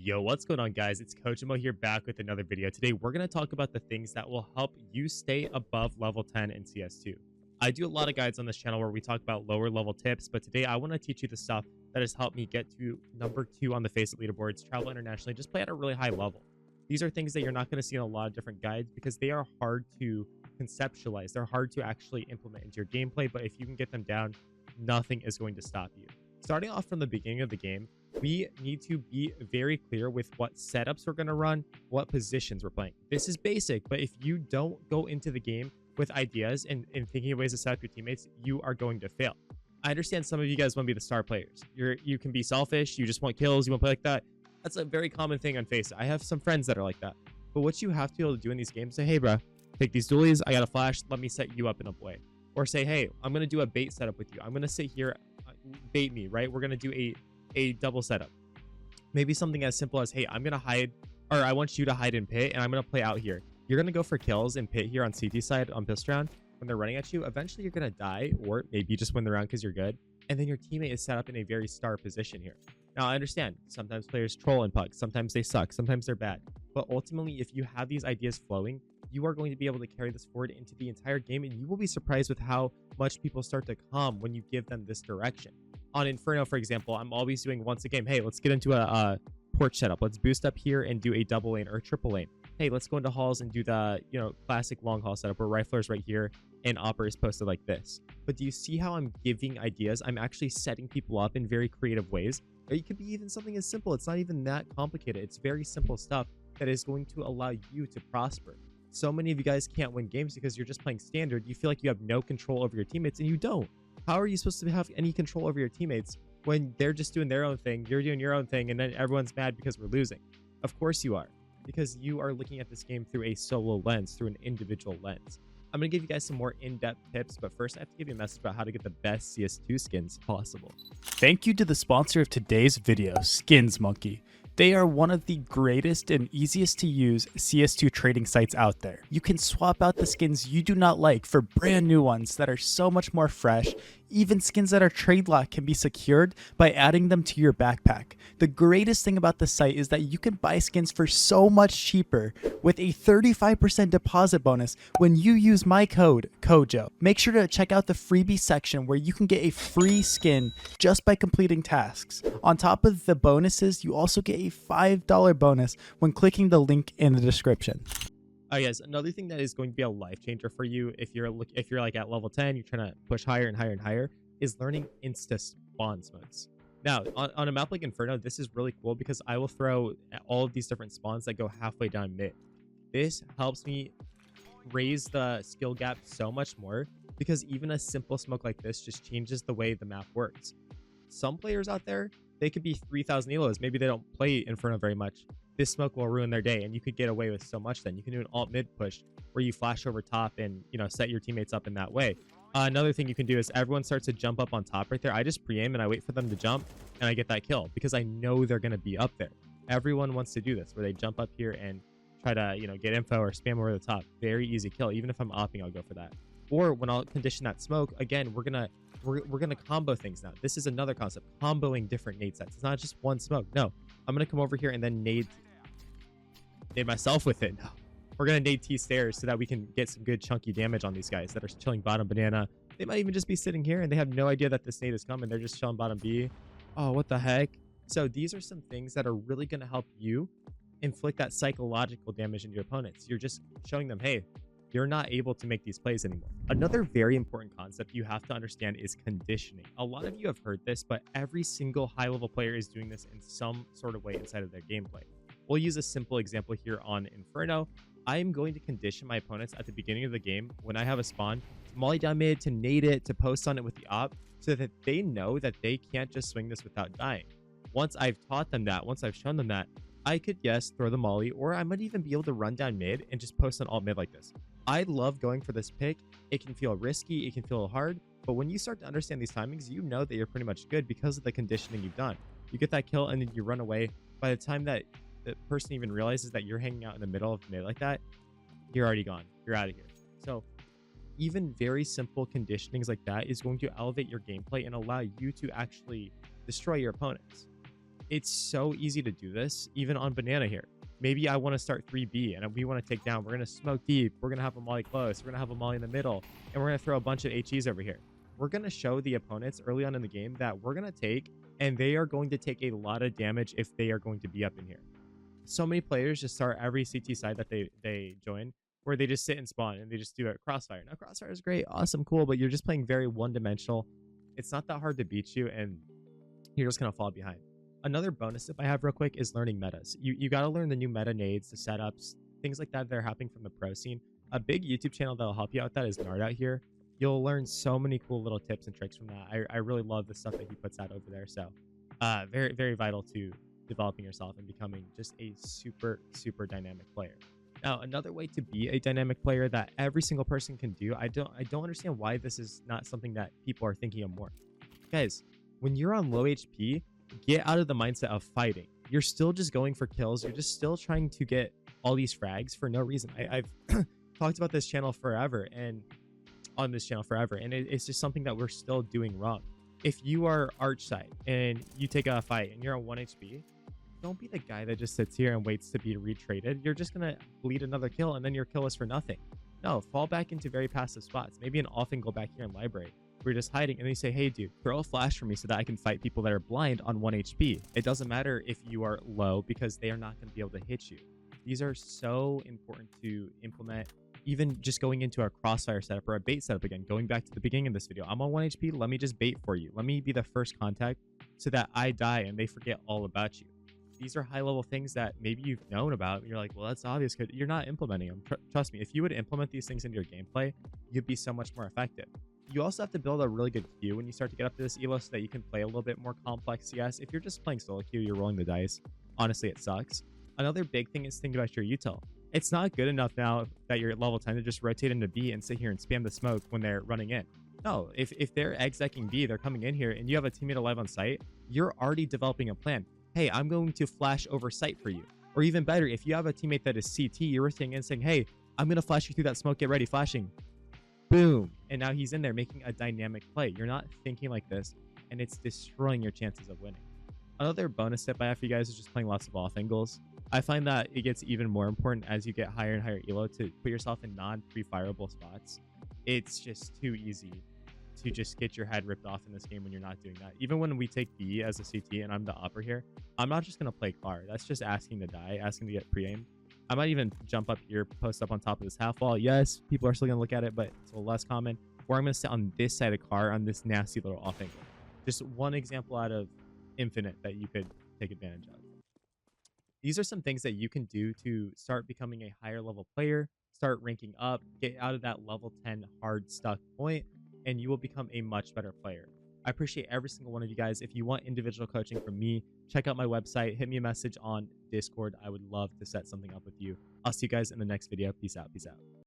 Yo, what's going on, guys? It's CoJoMo here, back with another video. Today we're going to talk about the things that will help you stay above level 10 in CS2. I do a lot of guides on this channel where we talk about lower level tips, but today I want to teach you the stuff that has helped me get to number 2 on the face of leaderboards, travel internationally, just play at a really high level. These are things that you're not going to see in a lot of different guides because they are hard to conceptualize. They're hard to actually implement into your gameplay, but if you can get them down, nothing is going to stop you. Starting off from the beginning of the game, we need to be very clear with what setups we're going to run, what positions we're playing. This is basic, but if you don't go into the game with ideas and thinking of ways to set up your teammates, you are going to fail. I understand some of you guys want to be the star players. You can be selfish. You just want kills. You want to play like that. That's a very common thing on Face. I have some friends that are like that. But what you have to be able to do in these games, say, hey, bro, take these dualies. I got a flash. Let me set you up in a way. Or say, hey, I'm going to do a bait setup with you. I'm going to sit here, bait me, right? We're going to do a double setup. Maybe something as simple as, hey, I'm going to hide, or I want you to hide in pit, and I'm going to play out here. You're going to go for kills in pit here on CT side on pistol round. When they're running at you, eventually you're going to die, or maybe you just win the round because you're good. And then your teammate is set up in a very star position here. Now, I understand sometimes players troll in pucks. Sometimes they suck. Sometimes they're bad. But ultimately, if you have these ideas flowing, you are going to be able to carry this forward into the entire game, and you will be surprised with how much people start to come when you give them this direction. On Inferno, for example, I'm always doing once a game, hey, let's get into a porch setup. Let's boost up here and do a double lane or a triple lane. Hey, let's go into halls and do the, classic long haul setup where rifler's right here and opera is posted like this. But do you see how I'm giving ideas? I'm actually setting people up in very creative ways. Or it could be even something as simple. It's not even that complicated. It's very simple stuff that is going to allow you to prosper. So many of you guys can't win games because you're just playing standard. You feel like you have no control over your teammates, and you don't. How are you supposed to have any control over your teammates when they're just doing their own thing, you're doing your own thing, and then everyone's mad because we're losing? Of course you are, because you are looking at this game through a solo lens, through an individual lens. I'm going to give you guys some more in-depth tips, but first I have to give you a message about how to get the best CS2 skins possible. Thank you to the sponsor of today's video, Skins Monkey. They are one of the greatest and easiest to use CS2 trading sites out there. You can swap out the skins you do not like for brand new ones that are so much more fresh. Even skins that are trade locked can be secured by adding them to your backpack. The greatest thing about the site is that you can buy skins for so much cheaper with a 35% deposit bonus when you use my code, CoJo. Make sure to check out the freebie section where you can get a free skin just by completing tasks. On top of the bonuses, you also get a $5 bonus when clicking the link in the description. Guys, another thing that is going to be a life changer for you if you're like at level 10, you're trying to push higher and higher and higher, is learning insta spawn smokes. Now, on a map like Inferno, this is really cool because I will throw all of these different spawns that go halfway down mid. This helps me raise the skill gap so much more because even a simple smoke like this just changes the way the map works. Some players out there, they could be 3,000 elos. Maybe they don't play Inferno very much. This smoke will ruin their day, and you could get away with so much then. You can do an alt mid push where you flash over top and, set your teammates up in that way. Another thing you can do is everyone starts to jump up on top right there. I just pre-aim and I wait for them to jump, and I get that kill because I know they're going to be up there. Everyone wants to do this where they jump up here and try to, get info or spam over the top. Very easy kill. Even if I'm opping, I'll go for that. Or when I'll condition that smoke, again, we're gonna combo things now. This is another concept, comboing different nade sets. It's not just one smoke. No, I'm gonna come over here and then nade myself with it. No, we're gonna nade T stairs so that we can get some good chunky damage on these guys that are chilling bottom banana. They might even just be sitting here and they have no idea that this nade is coming. They're just chilling bottom B. Oh, what the heck? So these are some things that are really gonna help you inflict that psychological damage into your opponents. You're just showing them, hey, you're not able to make these plays anymore. Another very important concept you have to understand is conditioning. A lot of you have heard this, but every single high-level player is doing this in some sort of way inside of their gameplay. We'll use a simple example here on Inferno. I am going to condition my opponents at the beginning of the game when I have a spawn to molly down mid, to nade it, to post on it with the op, so that they know that they can't just swing this without dying. Once I've taught them that, once I've shown them that, I could, yes, throw the molly, or I might even be able to run down mid and just post on alt mid like this. I love going for this pick. It can feel risky, it can feel hard, but when you start to understand these timings, you know that you're pretty much good because of the conditioning you've done. You get that kill and then you run away. By the time that the person even realizes that you're hanging out in the middle of mid like that, you're already gone. You're out of here. So even very simple conditionings like that is going to elevate your gameplay and allow you to actually destroy your opponents. It's so easy to do this, even on banana here. Maybe I want to start 3B and we want to take down. We're going to smoke deep. We're going to have a molly close. We're going to have a molly in the middle. And we're going to throw a bunch of HEs over here. We're going to show the opponents early on in the game that we're going to take, and they are going to take a lot of damage if they are going to be up in here. So many players just start every CT side that they join, where they just sit and spawn and they just do a crossfire. Now, crossfire is great, awesome, cool, but you're just playing very one-dimensional. It's not that hard to beat you, and you're just going to fall behind. Another bonus tip I have real quick is learning metas. You got to learn the new meta nades, the setups, things like that are happening from the pro scene. A big YouTube channel that'll help you out with that is Nard out here. You'll learn so many cool little tips and tricks from that. I really love the stuff that he puts out over there. So very, very vital to developing yourself and becoming just a super, super dynamic player. Now, another way to be a dynamic player that every single person can do, I don't understand why this is not something that people are thinking of more. Guys, when you're on low HP, get out of the mindset of fighting. You're still just going for kills. You're just still trying to get all these frags for no reason. I've talked about this channel forever and on this channel forever, and it's just something that we're still doing wrong. If you are arch side and you take a fight and you're on 1 HP, don't be the guy that just sits here and waits to be retraded. You're just gonna bleed another kill and then your kill is for nothing. No, fall back into very passive spots. Maybe an off and go back here in library. We're just hiding, and then you say, hey dude, throw a flash for me so that I can fight people that are blind on 1 HP. It doesn't matter if you are low, because they are not going to be able to hit you. These are so important to implement. Even just going into a crossfire setup or a bait setup, again, going back to the beginning of this video, I'm on 1 HP, let me just bait for you. Let me be the first contact so that I die and they forget all about you. These are high level things that maybe you've known about. And you're like, well, that's obvious, because you're not implementing them. Trust me, if you would implement these things into your gameplay, you'd be so much more effective. You also have to build a really good queue when you start to get up to this elo so that you can play a little bit more complex CS. If you're just playing solo queue, you're rolling the dice. Honestly, it sucks. Another big thing is think about your util. It's not good enough now that you're at level 10 to just rotate into B and sit here and spam the smoke when they're running in. No, if they're execing B, they're coming in here and you have a teammate alive on site, you're already developing a plan. Hey, I'm going to flash over site for you. Or even better, if you have a teammate that is CT, you're rotating in saying, hey, I'm going to flash you through that smoke, get ready, flashing. Boom. And now he's in there making a dynamic play. You're not thinking like this, and it's destroying your chances of winning. Another bonus tip I have for you guys is just playing lots of off angles. I find that it gets even more important as you get higher and higher elo to put yourself in non-pre-fireable spots. It's just too easy to just get your head ripped off in this game when you're not doing that. Even when we take B as a CT and I'm the upper here, I'm not just going to play car. That's just asking to die, asking to get pre-aimed. I might even jump up here, post up on top of this half wall. Yes, people are still going to look at it, but it's a little less common. Or I'm going to sit on this side of car on this nasty little off angle. Just one example out of infinite that you could take advantage of. These are some things that you can do to start becoming a higher level player, start ranking up, get out of that level 10 hard stuck point, and you will become a much better player. I appreciate every single one of you guys. If you want individual coaching from me, check out my website, hit me a message on Discord. I would love to set something up with you. I'll see you guys in the next video. Peace out. Peace out.